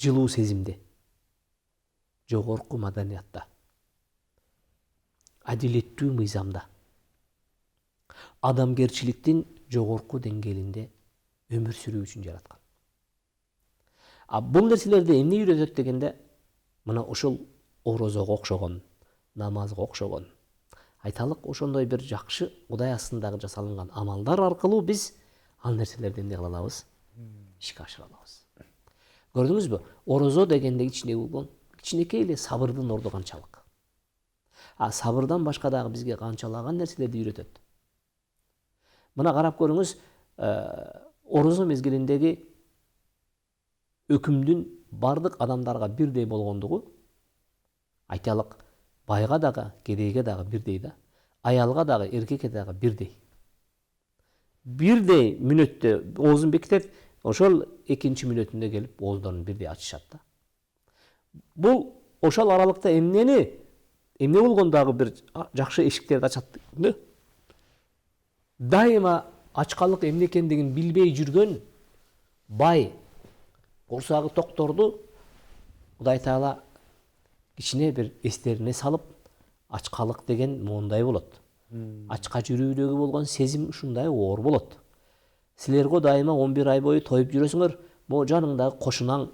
жылуу сезимде, жогорку маданиятта, адилеттүү мыйзамда, адамгерчиликтин жогорку деңгээлинде өмүр сүрүү үчүн жараткан. Бул нерселерди эмне үйрөтөт дегенде, мына ошол орозого окшогон, намазга окшогон, айталык ошондой бир жакшы Кудай астындагы жасалынган амалдар аркылуу биз ал нерселерди эмне кыла алабыз? Ишке ашыра алабыз. Көрдүңүзбү? Орозо дегенде ичиндеги болгон кичинекей эле сабырдын орду канчалык. Сабырдан башка дагы бизге канчалаган нерселерди үйрөтөт. Мына карап көрүңүз, орозо мезгилиндеги өкүмдүн бардык адамдарга бирдей болгондугу, айталык, байга дагы, кедейге дагы бирдей да, аялга дагы, эркекке дагы бирдей. Бирдей мүнөттө оозун бекитет, ошол экинчи мүнөтүндө келип ооздорун бирдей ачышат да. Бул ошол аралыкта эмнени эмне болгондагы бир жакшы эшиктерди ачат да. Дайыма ачкалык эмне экендигин билбей жүргөн бай курсагы токторду Кудай Таала кичине бир эстерине салып, ачкалык деген моундай болот. Ачка жүрүүдөгү болгон сезим ушундай оор болот. Силерге дайыма 11 ай бою тоюп жүрөсүңөр, могу жаныңдагы кошунаң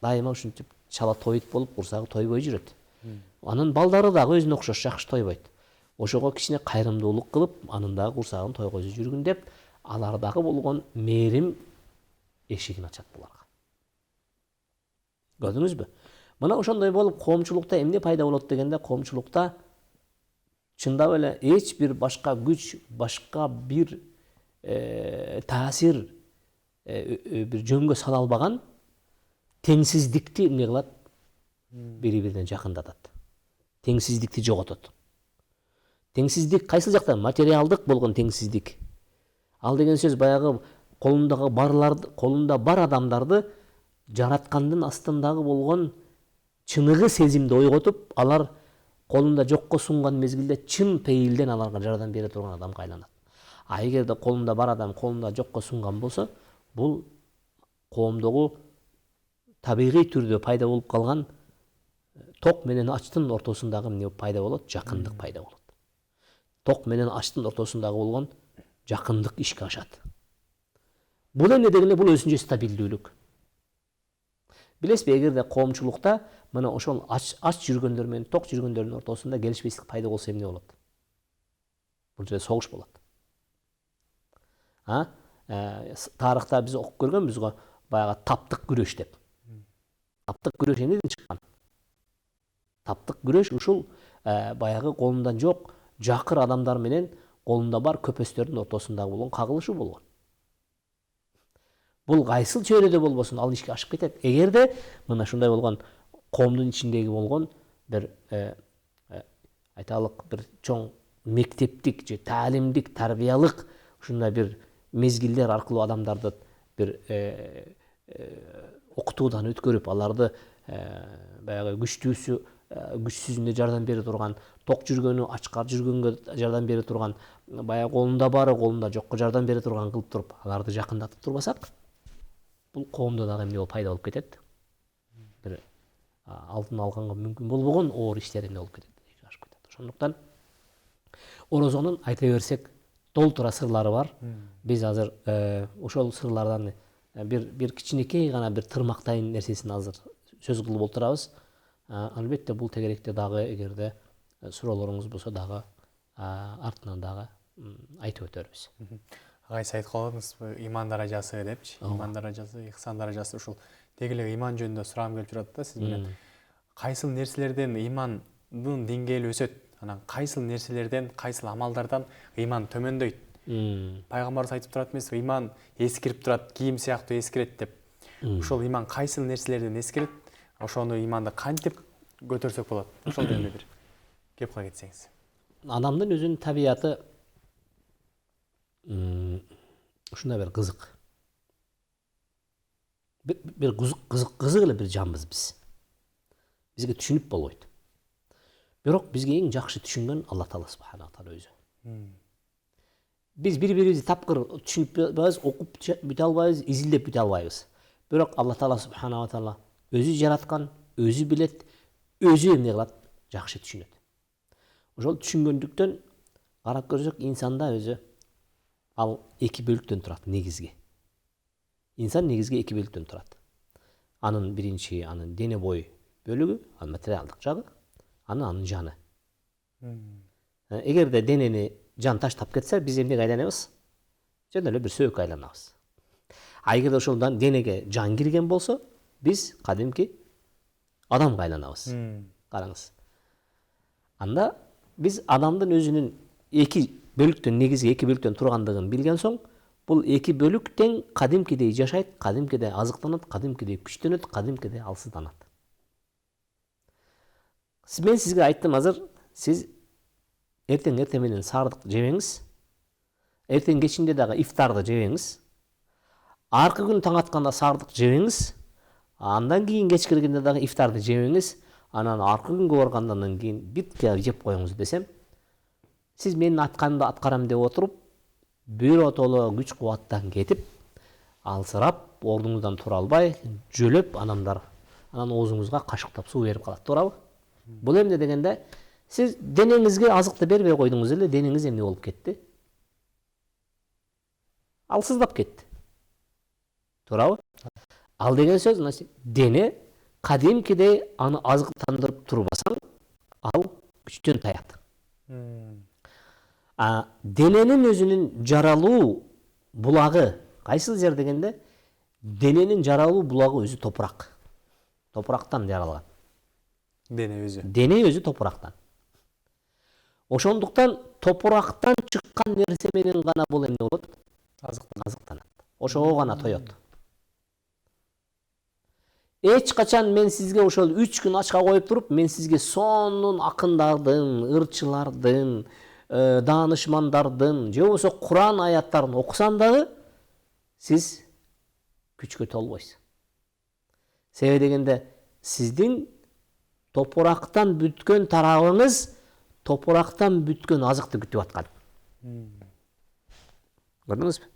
дайыма ушинтип чала тоют болуп, курсагы тойбой жүрөт. Анын балдары дагы өзүнө окшош жакшы тойбойт. Ошого кичине кайрымдуулук кылып, анын дагы курсагын тойгозуп жүргүн деп, алардагы болгон мээрим эшигин ачат буларга. Көрдүңүзбү? Мына ошондой болуп, коомчулукта эмне пайда болот дегенде, коомчулукта чындап эле эч бир башка күч, башка бир таасир бир жөнгө сала албаган теңсиздикти эмне кылат? Бири-бирине жакындатат. Теңсиздикти жоготот. Теңсиздик кайсыл жакта? Материалдык болгон теңсиздик. Ал деген сөз баягы колунда бар адамдарды жараткандын астындагы болгон чыныгы сезимди ойготуп, алар колунда жокко сунган мезгилде чын пейилден аларга жардам бере турган адамга айланат. А эгерде колунда бар адам колунда жокко сунган болсо, бул коомдогу табигый түрдө пайда болуп калган ток менен ачтын ортосундагы эмне пайда болот? Жакындык пайда болот. Ток менен ачтын ортосундагы болгон жакындык ишке ашат. Бул эмне дегенде бул өзүнчө стабилдүүлүк. Билесизби, эгерде коомчулукта мына ошол ач жүргөндөр менен ток жүргөндөрдүн ортосунда келишпестик пайда болсо эмне болот? Бул жерде согуш болот. Тарыхта биз окуп көргөнбүз го, баягы таптык күрөш деп. Таптык күрөш эмнеден чыккан? Таптык күрөш ушул баягы колунда жок жакыр адамдар менен колунда бар көпөстөрдүн ортосундагы болгон кагылышуу болгон. Бул кайсыл чөйрөдө болбосун ал ишке ашып кетет. Эгерде мына ушундай болгон коомдун ичиндеги болгон бир айталык бир чоң мектептик же таалимдик, тарбиялык ушундай бир мезгилдер аркылуу адамдарды бир окутуудан өткөрүп, аларды баягы күчсүзүнө жардам бере турган, ток жүргөнү ачка жүргөнгө жардам бере турган, баягы колунда бары колунда жокко жардам бере турган кылып туруп, аларды жакындатып турбасак, бул коомдо дагы эмне болуп пайда болуп кетет? Бир алдын алганга мүмкүн болбогон оор иштер эмне болуп кетет? Ошондуктан орозонун айта берсек толтура сырлары бар. Биз азыр ошол сырлардан бир кичинекей гана бир тырмактайын нерсесин азыр сөз кылып отурабыз. Албетте бул тегеректе дагы эгерде суроолоруңуз болсо дагы артынан дагы айтып өтөрбүз. Агайсы айтып калдыңызбы, иман даражасы депчи. Иман даражасы, ихсан даражасы ушул деги эле иман жөнүндө сурагым келип турат да сиз менен. Кайсыл нерселерден имандын деңгээли өсөт? Анан кайсыл нерселерден, кайсыл амалдардан иман төмөндөйт? Пайгамбарыбыз айтып турат эмеспи, иман эскирип турат, кийим сыяктуу эскирет деп. Ошол иман кайсыл нерселерден эскирет? Ошону иманды кантип көтөрсөк болот? Ошол жөнүндө бир кеп кыла кетсеңиз. Адамдын өзүнүн табияты ушундай бир кызык. Бир кызык эле бир жанбыз биз. Бизге түшүнүп болбойт. Бирок бизге эң жакшы түшүнгөн Алла Таала субханаху таала өзү. Биз бири-бирибизди тапкыр түшүнүп албайбыз, окуп бүтө албайбыз, изилдеп бүтө албайбыз. Бирок Алла Таала субханаху таала өзү жараткан, өзү билет, өзү эмне кылат? Жакшы түшүнөт. Ошол түшүнгөндүктөн карап көрсөк, инсанда өзү ал эки бөлүктөн турат негизги. Инсан негизги эки бөлүктөн турат. Анын биринчи, анын дене бой бөлүгү, анын материалдык жагы, анын жаны. Эгерде денени жан таштап кетсе, биз эмнеге айланабыз? Жөн эле бир сөөккө айланабыз. А эгерде ошолдан денеге жан кирген болсо, биз кадимки адамга айланабыз. Караңыз. Анда биз адамдын өзүнүн эки бөлүктөн, негизги эки бөлүктөн тургандыгын билген соң, бул эки бөлүк тең кадимкидей жашайт, кадимкидей азыктанат, кадимкидей күчтөнөт, кадимкидей алсызданат. Мен сизге айттым азыр, сиз эртең менен саардык жебеңиз, эртең кечинде дагы ифтарды жебеңиз, аркы күн таң атканда саардык жебеңиз, андан кийин кеч киргенде дагы ифтарды жебеңиз, анан аркы күнгө баргандан кийин битке жеп коюңуз десем, сиз менин айтканымды аткарам деп отуруп, биротоло күч кубаттан кетип, алсырап, ордуңуздан тура албай, жөлөп анан оозуңузга кашыктап суу берип калат, туурабы? Бул эмне дегенде, сиз денеңизге азыкты бербей койдуңуз эле, денеңиз эмне болуп кетти? Алсыздап кетти. Туурабы? Ал деген сөз, значит, дене кадимкидей аны азыктандырып турбасаң, ал күчтөн таят. Дененин өзүнүн жаралуу булагы кайсыл жер дегенде, дененин жаралуу булагы өзү топурак. Топурактан жаралган. Дене өзү топурактан. Ошондуктан топурактан чыккан нерсе менен гана бул эмне болот? Азыктанат. Ошого гана тоет. Эч качан мен сизге ошол 3 күн ачка коюп туруп, мен сизге сонун акындардын, ырчылардын, даанышмандардын, же болбосо Куран аяттарын окусам дагы, сиз күчкө толбойсуз. Себеби дегенде, сиздин топурактан бүткөн тарабыңыз топурактан бүткөн азыкты күтүп аткан. Көрдүңүзбү?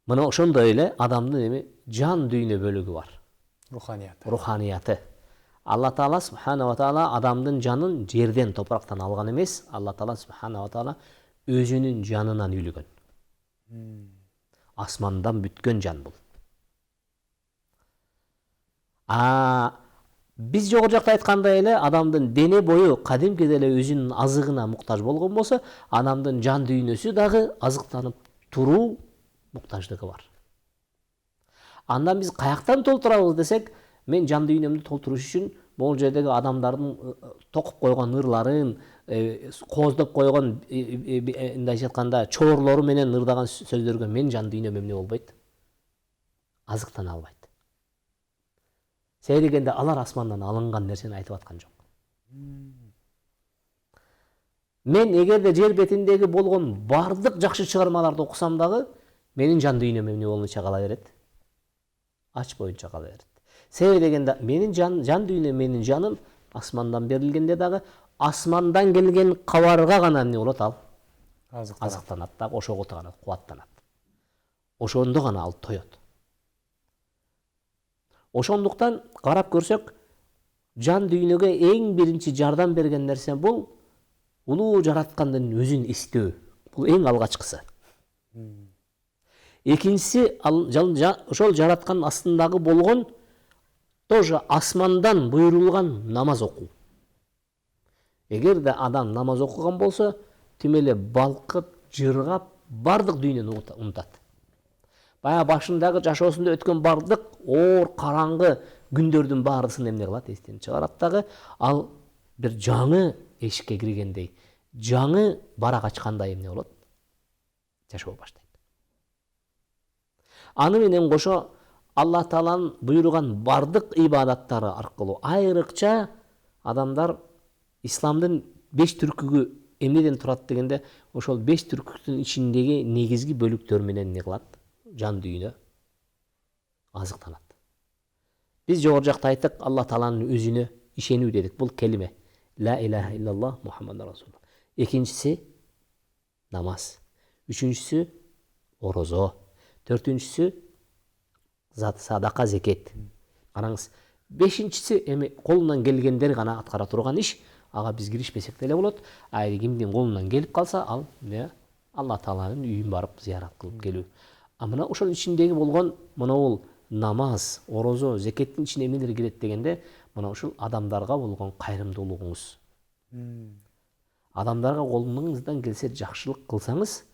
Мына ошондой эле адамдын эми жан дүйнө бөлүгү бар. Руханияты. Алла Таала субхана ва таала адамдын жанын жерден, топурактан алган эмес, Алла Таала субхана ва таала өзүнүн жанынан үйлөгөн. Асмандан бүткөн жан бул. Биз жогору жакта айткандай эле адамдын дене бою кадимки деле өзүнүн азыгына муктаж болгон болсо, адамдын жан дүйнөсү дагы азыктанып туруу муктаждыгы бар. Андан биз каяктан толтурабыз десек, мен жан дүйнөмдү толтуруш үчүн бул жердеги адамдардын токуп койгон ырларын, кооздоп койгон мындайча айтканда чоорлору менен ырдаган сөздөргө мен жан дүйнөм эмне болбойт? Азыктана албайт. Себеби дегенде алар асмандан алынган нерсени айтып аткан жок. Мен эгерде жер бетиндеги болгон бардык жакшы чыгармаларды окусам дагы, менин жан дүйнөм эмне болмойча кала берет? Ач боюнча кала берет. Себеби дегенде менин жан дүйнөм, менин жаным асмандан берилгенде дагы асмандан келген кабарга гана эмне болот ал? Азыктанат дагы, ошого гана кубаттанат. Ошондо гана ал тоет. Ошондуктан карап көрсөк, жан дүйнөгө эң биринчи жардам берген нерсе бул улуу жараткандын өзүн эстөө. Бул эң алгачкысы. Экинчиси ошол жараткан астындагы болгон тоже асмандан буйрулган намаз окуу. Эгерде адам намаз окуган болсо, тим эле балкып, жыргап, бардык дүйнөнү унутат. Бая башындагы жашоосунда өткөн бардык оор караңгы күндөрдүн баарысын эмне кылат? Эстен чыгарат дагы, ал бир жаңы эшикке киргендей, жаңы барак ачкандай эмне болот? Жашоо баштайт. Аны менен кошо Алла Тааланын буйруган бардык ибадаттары аркылуу айрыкча адамдар исламдын 5 түркүгү эмнеден турат дегенде, ошол 5 түркүктүн ичиндеги негизги бөлүктөр менен эмне кылат? Жан дүйнө азыктанат. Биз жогору жакта айттык, Алла Тааланын өзүнө ишенүү дедик. Бул келиме. Ла илаха иллаллах Мухаммад расулуллах. Экинчиси намаз. Үчүнчүсү орозо. Төртүнчүсү садака, зекет. Караңыз, бешинчиси эми колунан келгендер гана аткара турган иш, ага биз киришпесек деле болот. Кимдин колунан келип калса, ал Алла Тааланын үйүн барып зыярат кылып келүү. Мына ошол ичиндеги болгон бул намаз, орозо, зекеттин ичине эмнелер кирет дегенде, мына ушул адамдарга болгон кайрымдуулугуңуз. Адамдарга колуңуздан келсе жакшылык кылсаңыз,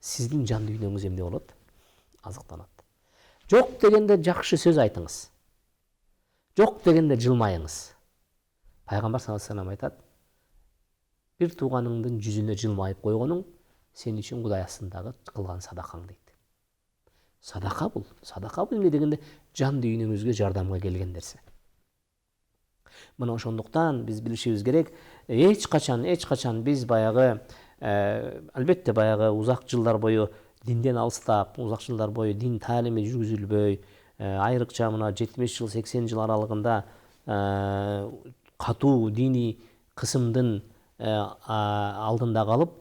сиздин жан дүйнөңүз эмне болот? Азыктанат. Жок дегенде жакшы сөз айтыңыз. Жок дегенде жылмайыңыз. Пайгамбар саллаллаху алейхи ва саллям айтат: бир тууганыңдын жүзүнө жылмайып койгонуң сен үчүн Кудай астындагы кылган садакаң дейт. Садака бул. Садака бул эмне дегенде жан дүйнөңүзгө жардамга келген нерсе. Мына ошондуктан биз билишибиз керек, эч качан биз баягы албетте баягы узак жылдар бою динден алыстап, узак жылдар бою дин таалими жүргүзүлбөй, айрыкча мына 70 жыл, 80 жыл аралыгында катуу диний кысымдын алдында калып,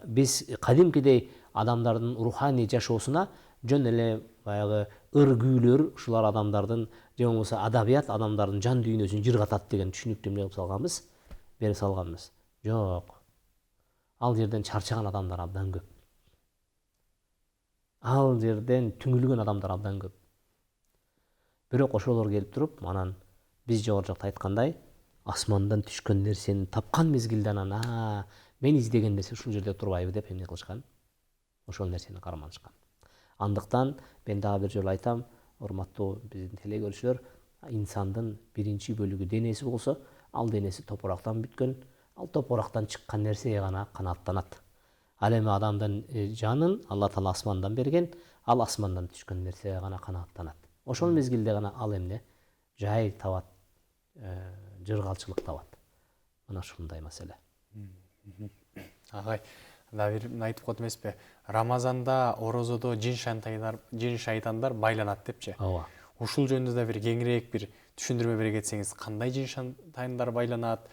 биз кадимкидей адамдардын руханий жашоосуна жөн эле баягы ыр күүлөр ушулар адамдардын же болбосо адабият адамдардын жан дүйнөсүн жыргатат деген түшүнүктү эмне кылып салганбыз, бере салганбыз. Жок. Ал жерден чарчаган адамдар абдан көп. Ал жерден түңүлгөн адамдар абдан көп. Бирок ошолор келип туруп, анан биз жогору жакта айткандай, асмандан түшкөн нерсени тапкан мезгилде анан мен издеген нерсе ушул жерде турбайбы деп эмне кылышкан? Ошол нерсени карманышкан. Андыктан мен дагы бир жолу айтам, урматтуу биздин телекөрүүчүлөр, инсандын биринчи бөлүгү денеси болсо, ал денеси топурактан бүткөн, ал топурактан чыккан нерсеге гана канааттанат. Ал эми адамдын жанын Алла Таала асмандан берген, ал асмандан түшкөн нерсеге гана канааттанат. Ошол мезгилде гана ал эмне? Жай табат, жыргалчылык табат. Мына ушундай маселе. Агай, дагы бир айтып коет эмеспи? Рамазанда, орозодо жин шайтандар байланат депчи. Ооба. Ушул жөнүндө да бир кеңирээк бир түшүндүрмө бере кетсеңиз, кандай жин шайтандар байланат?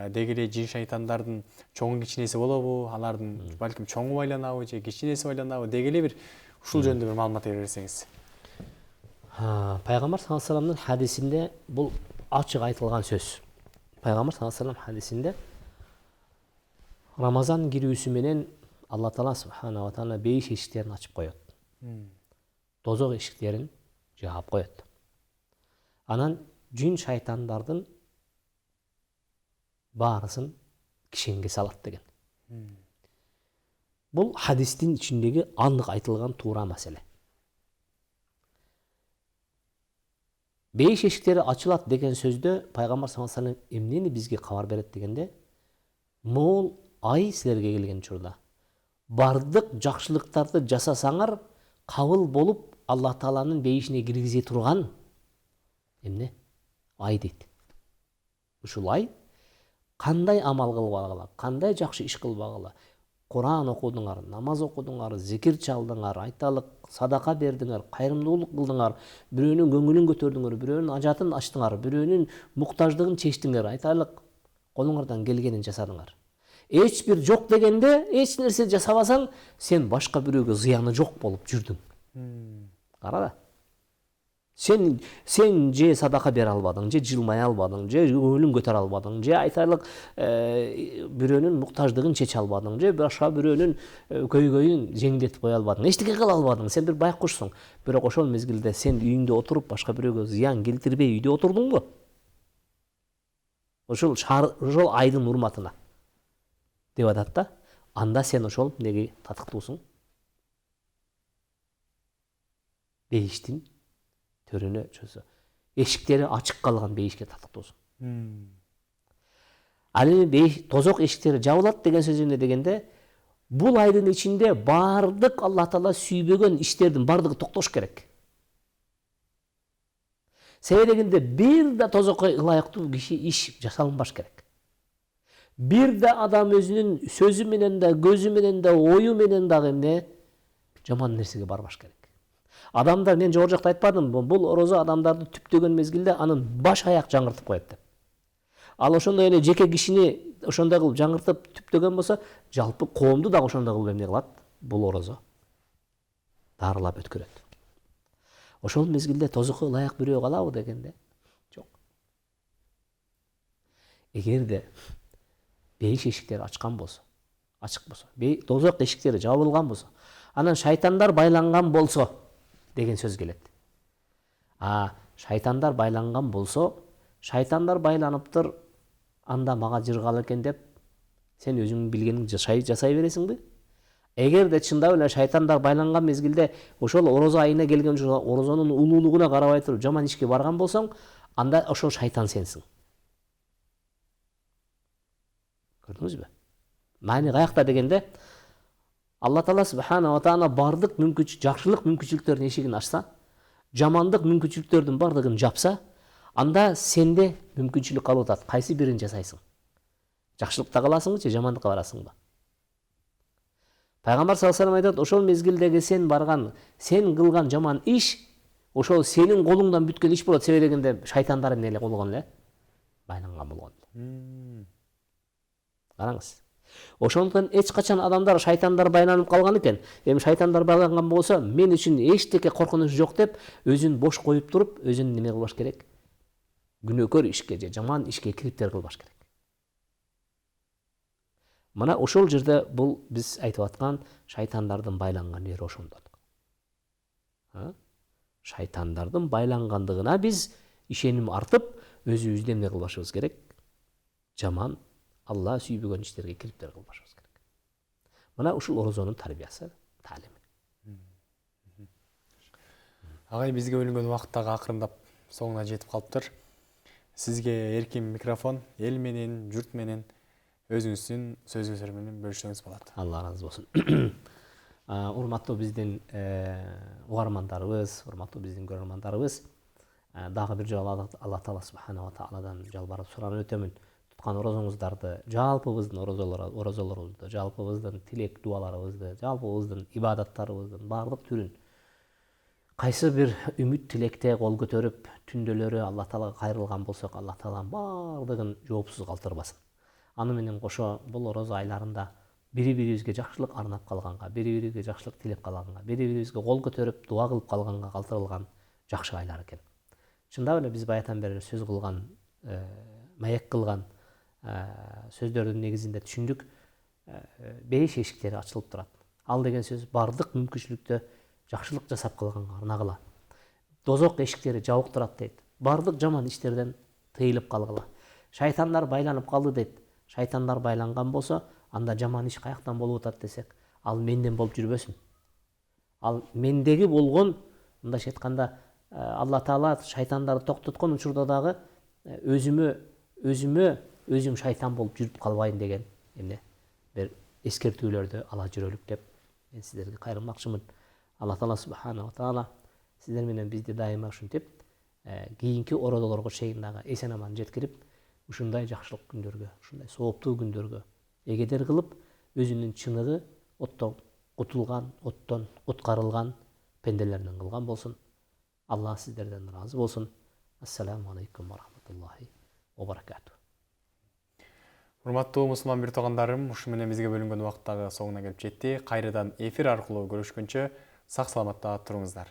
Деги эле жин шайтандардын чоңу кичинеси болобу? Алардын балким чоңу байланабы же кичинеси байланабы? Деги эле бир ушул жөнүндө бир маалымат бере берсеңиз. Пайгамбар саллаллаху алейхи вассаламдын хадисинде бул ачык айтылган сөз. Пайгамбар саллаллаху алейхи вассалам хадисинде Рамазан кирүүсү менен Алла Таала субхана ва таала бейиш эшиктерин ачып коет. Тозок эшиктерин жаап коет. Анан жин шайтандардын баарысын кишенге салат деген. Бул хадистин ичиндеги андык айтылган туура маселе. Бейиш эшиктери ачылат деген сөздө пайгамбар саллаллаху алейхи вассалам эмнени бизге кабар берет дегенде, могул ай силерге келген учурда бардык жакшылыктарды жасасаңар кабыл болуп Алла Тааланын бейишине киргизе турган эмне? Ай дейт. Ушул ай кандай амал кылбагыла, кандай жакшы иш кылбагыла, Куран окудуңар, намаз окудуңар, зикир чалдыңар, айталык садака бердиңер, кайрымдуулук кылдыңар, бирөөнүн көңүлүн көтөрдүңөр, бирөөнүн ажатын ачтыңар, бирөөнүн муктаждыгын чечтиңер, айталык колуңардан келгенин жасадыңар. Эч бир жок дегенде, эч нерсе жасабасаң, сен башка бирөөгө зыяны жок болуп жүрдүң. Карада. Сен же садака бере албадың, же жылмай албадың, же көңүлүн көтөрө албадың, же айтайлык бирөөнүн муктаждыгын чече албадың, же башка бирөөнүн көйгөйүн жеңилдетип кое албадың. Эчтеке кыла албадың, сен бир байкушсуң. Бирок ошол мезгилде сен үйүңдө отуруп, башка бирөөгө зыян келтирбей үйдө отурдуңбу? Ошол айдын урматына деп атат да. Анда сен ошол неге татыктуусуң? Бейиштин төрүнө чөзө. Эшиктери ачык калган бейишке татыктуусуң. Ал эми тозок эшиктери жабылат деген сөз эмне дегенде, бул айдын ичинде бардык Алла Таала сүйбөгөн иштердин бардыгы токтош керек. Себеби дегенде бир да тозокко ылайыктуу киши иш жасалынбаш керек. Бир да адам өзүнүн сөзү менен да, көзү менен да, ою менен дагы эмне жаман нерсеге барбаш керек. Адамдар, мен жогору жакта айтпадым, бул орозо адамдарды түптөгөн мезгилде анын баш аяк жаңыртып коет деп. Ал ошондой эле жеке кишини ошондой кылып жаңыртып түптөгөн болсо, жалпы коомду дагы ошондой кылып эмне кылат? Бул орозо дарылап өткөрөт. Ошол мезгилде тозокко ылайык бирөө калабы дегенде, жок. Эгерде бейиш эшиктери ачык болсо, тозок эшиктери жабылган болсо, анан шайтандар байланган болсо деген сөз келет. Шайтандар байланган болсо, шайтандар байланыптыр, анда мага жыргал экен деп, сен өзүң билгениңди жасай бересиңби? Эгерде чындап эле шайтандар байланган мезгилде ошол орозо айына келген учурда орозонун улуулугуна карабай туруп жаман ишке барган болсоң, анда ошол шайтан сенсиң. Көрдүңүзбү? Мани каякта дегенде, Алла Таала субхана ва таала бардык жакшылык мүмкүнчүлүктөрдүн эшигин ачса, жамандык мүмкүнчүлүктөрдүн бардыгын жапса, анда сенде мүмкүнчүлүк калып атат. Кайсы бирин жасайсың? Жакшылыкта каласыңбы же жамандыкка барасыңбы? Пайгамбар саллаллаху алейхи вассалам айтат, ошол мезгилдеги сен кылган жаман иш ошол сенин колуңдан бүткөн иш болот, себеби дегенде шайтандар эмне болгон эле? Байланган болгон. Караңыз. Ошондуктан эч качан адамдар шайтандар байланып калган экен. Эми шайтандар байланган болсо, мен үчүн эчтеке коркунуч жок деп өзүн бош коюп туруп, өзүн неме кылбаш керек? Күнөөкөр ишке же жаман ишке кириптер кылбаш керек. Мына ошол жерде бул биз айтып аткан шайтандардын байланган жери ошондо. Шайтандардын байлангандыгына биз ишеним артып, өзүбүздү эмне кылбашыбыз керек? Жаман, Алла сүйбөгөн иштерге кириптер кылбашыбыз керек. Мына ушул орозонун тарбиясы, таалими. Агай, бизге бөлүнгөн убакыт дагы акырындап соңуна жетип калыптыр. Сизге эркин микрофон, эл менен, журт менен өзүңүздүн сөзүңүздөр менен бөлүшсөңүз болот. Алла разы болсун. Урматтуу биздин угармандарыбыз, урматтуу биздин көрөрмандарыбыз, дагы бир жолу Алла Таала субханала тааладан жалбарып суранып өтөмүн. Туткан орозоңуздарды, жалпыбыздын орозолорубузду, жалпыбыздын тилек дуаларыбызды, жалпыбыздын ибадаттарыбыздын баардык түрүн кайсы бир үмүт тилекте кол көтөрүп, түндөлөрү Алла Таалага кайрылган болсок, Алла Таала баардыгын жоопсуз калтырбасын. Аны менен кошо бул орозо айларында бири-бирибизге жакшылык арнап калганга, бири-бирибизге жакшылык тилеп калганга, бири-бирибизге кол көтөрүп, дуа кылып калганга калтырылган жакшы айлар экен. Чындап эле биз баятан бери сөз кылган, маек кылган сөздөрдүн негизинде түшүндүк, 5 эшиктери ачылып турат. Ал деген сөз бардык мүмкүнчүлүктө жакшылык жасап калганга арнагыла. Дозок эшиктери жабык турат дейт. Бардык жаман иштерден тыйылып калгыла. Шайтандар байланып калды дейт. Шайтандар байланган болсо, анда жаман иш каяктан болуп атат десек, ал менден болуп жүрбөсүн. Ал мендеги болгон, мындайча айтканда, Алла Таала шайтандарды токтоткон учурда дагы өзүм шайтан болуп жүрүп калбайын деген эмне бир эскертүүлөрдү ала жүрөлүк деп мен сиздерге кайрылмакчымын. Алла Таала субханала таала сиздер менен бизди дайыма ушинтип, кийинки орозолорго чейин дагы эсен аман жеткирип, ушундай жакшылык күндөргө, ушундай сооптуу күндөргө эгедер кылып, өзүнүн чыныгы оттон кутулган, оттон куткарылган пенделерден кылган болсун. Алла сиздерден разы болсун. Ассаламу алейкум ва рахматуллахи ва баракатух. Урматтуу мусулман бир туугандарым, ушу менен бизге бөлүнгөн убакыт дагы соңуна келип жетти. Кайрадан эфир аркылуу көрүшкөнчө сак саламатта туруңуздар.